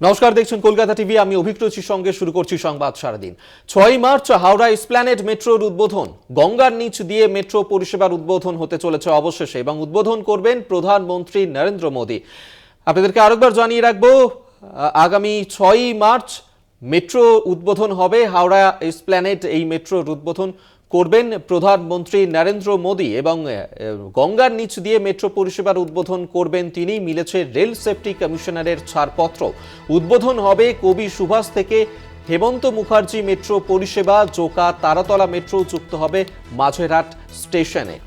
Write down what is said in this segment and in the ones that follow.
নমস্কার, দেখছেন কলকাতা টিভি। আমি অভিজ্ঞচির সঙ্গে শুরু করছি সংবাদ সারাদিন। 6 মার্চ হাওড়া এসপ্ল্যানেড মেট্রোর উদ্বোধন, গঙ্গার নিচ দিয়ে মেট্রো পরিষেবার উদ্বোধন হতে চলেছে অবশেষে, এবং উদ্বোধন করবেন প্রধানমন্ত্রী নরেন্দ্র মোদী। আপনাদেরকে আরেকবার জানিয়ে রাখবো, আগামী 6 মার্চ মেট্রো উদ্বোধন হবে। হাওড়া এসপ্ল্যানেড এই মেট্রোর উদ্বোধন করবেন প্রধানমন্ত্রী নরেন্দ্র মোদী, এবং গঙ্গার নিচ দিয়ে মেট্রো পরিষেবার উদ্বোধন করবেন তিনি। মিলেছে রেল সেফটি কমিশনারের ছাড়পত্র। উদ্বোধন হবে কবি সুভাষ থেকে হেমন্ত মুখার্জি মেট্রো পরিষেবা। জোকা তারাতলা মেট্রো যুক্ত হবে মাঝেরহাট স্টেশনে।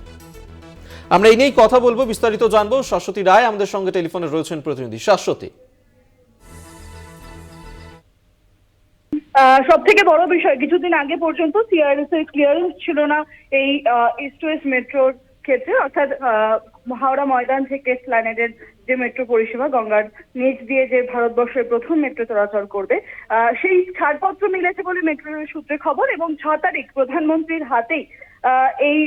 আমরা এই নিয়েই কথা বলবো, বিস্তারিত জানবো। শাশ্বতী রায় আমাদের সঙ্গে টেলিফোনে রয়েছেন প্রতিনিধি। শাশ্বতী, সব থেকে বড় বিষয়, কিছুদিন আগে পর্যন্ত সিআরএস এর ক্লিয়ারেন্স ছিল না এই ইস্ট ওয়েস্ট মেট্রোর ক্ষেত্রে, অর্থাৎ হাওড়া ময়দান থেকে এসপ্ল্যানেডের যে মেট্রো পরিষেবা, গঙ্গার নিচ দিয়ে যে ভারতবর্ষের প্রথম মেট্রো চলাচল করবে, সেই ছাড়পত্র মিলেছে বলে মেট্রোর সূত্রে খবর। এবং 6 তারিখ প্রধানমন্ত্রীর হাতেই এই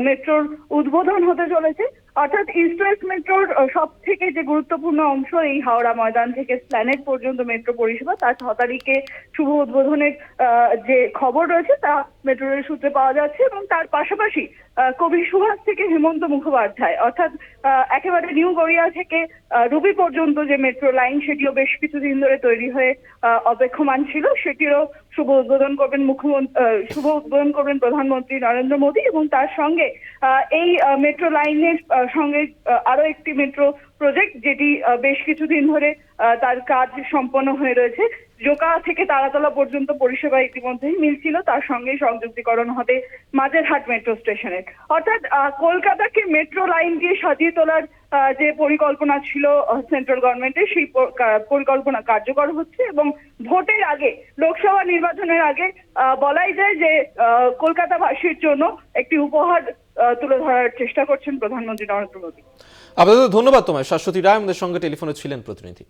মেট্রোর উদ্বোধন হতে চলেছে। অর্থাৎ ইস্ট ওয়েস্ট মেট্রোর সব থেকে যে গুরুত্বপূর্ণ অংশ, এই হাওড়া ময়দান থেকে স্প্ল্যানেড পর্যন্ত মেট্রো পরিষেবা, তার 6 তারিখে শুভ উদ্বোধনের যে খবর রয়েছে তা মেট্রো রেল সূত্রে পাওয়া যাচ্ছে। এবং তার পাশাপাশি কবি সুভাষ থেকে হেমন্ত মুখোপাধ্যায়, অর্থাৎ একেবারে নিউ গড়িয়া থেকে রুবি পর্যন্ত যে মেট্রো লাইন, সেটিও বেশ কিছুদিন ধরে তৈরি হয়ে অপেক্ষমান ছিল, সেটিরও শুভ উদ্বোধন করবেন প্রধানমন্ত্রী নরেন্দ্র মোদী। এবং তার সঙ্গে এই মেট্রো লাইনের সঙ্গে আরো একটি মেট্রো প্রজেক্ট, যেটি বেশ কিছুদিন ধরে তার কাজ সম্পন্ন হয়ে রয়েছে, জোকা থেকে তারাতলা পর্যন্ত পরিষেবা ইতিমধ্যেই মিলছিল, তার সঙ্গে সংযুক্তিকরণ হবে মাঝেরহাট মেট্রো স্টেশনের। অর্থাৎ কলকাতাকে মেট্রো লাইন দিয়ে সাজিয়ে তোলার যে পরিকল্পনা ছিল সেন্ট্রাল গভর্নমেন্টের, সেই পরিকল্পনা কার্যকর হচ্ছে। এবং ভোটের আগে, লোকসভা নির্বাচনের আগে বলাই যায় যে কলকাতাবাসীর জন্য একটি উপহার তুলে ধরার চেষ্টা করছেন প্রধানমন্ত্রী নরেন্দ্র মোদী। আপনাদের ধন্যবাদ। তোমায় শাশ্বতী রায় আমাদের সঙ্গে টেলিফোনে ছিলেন প্রতিনিধি।